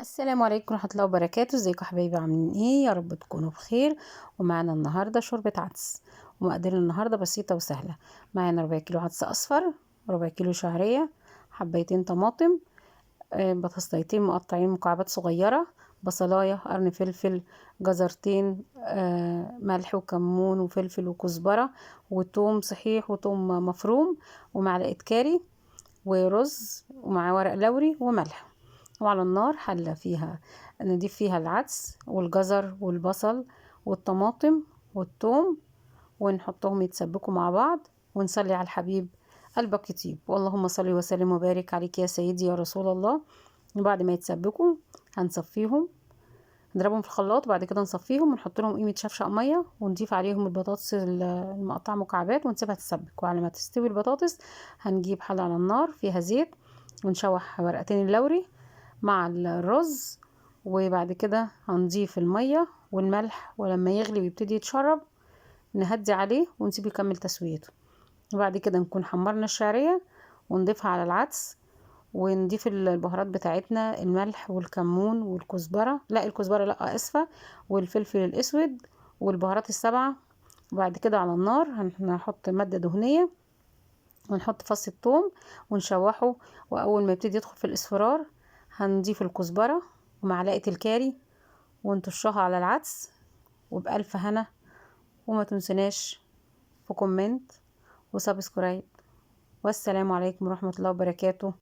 السلام عليكم ورحمة الله وبركاته. ازيكم يا حبايبي؟ عاملين ايه؟ يا رب تكونوا بخير. ومعانا النهاردة شوربة عدس، ومقادير النهاردة بسيطة وسهلة. معانا ربع كيلو عدس اصفر، ربع كيلو شعرية، حبيتين طماطم، بطاطسيتين مقطعين مكعبات صغيرة، بصلاية، قرن فلفل، جزرتين، ملح وكمون وفلفل وكزبرة وتوم صحيح وتوم مفروم، ومعلقة كاري، ورز، ومع ورق لوري وملح. وعلى النار حلة فيها نضيف فيها العدس والجزر والبصل والطماطم والثوم، ونحطهم يتسبكوا مع بعض، ونصلي على الحبيب قلبك يطيب. اللهم صل وسلم وبارك عليك يا سيدي يا رسول الله. وبعد ما يتسبكوا هنصفيهم، نضربهم في الخلاط، وبعد كده نصفيهم ونحط لهم قيمة شفشق مية، ونضيف عليهم البطاطس المقطعة مكعبات ونسيبها تتسبك. وعلى ما تستوي البطاطس هنجيب حلة على النار فيها زيت، ونشوح ورقتين اللوري مع الرز، وبعد كده هنضيف المية والملح، ولما يغلي ويبتدي يتشرب نهدي عليه ونسيبه يكمل تسويته. وبعد كده نكون حمرنا الشعرية ونضيفها على العدس، ونضيف البهارات بتاعتنا، الملح والكمون والكزبرة، لا الكزبرة لا اسفة، والفلفل الاسود والبهارات السبعة. وبعد كده على النار هنحط مادة دهنية، ونحط فص الثوم ونشوحه، واول ما يبتدي يدخل في الاصفرار هنضيف الكزبرة ومعلقة الكاري ونطشها على العدس. وبألف هنا، وما تنسناش في كومنت وسبسكرايب. والسلام عليكم ورحمة الله وبركاته.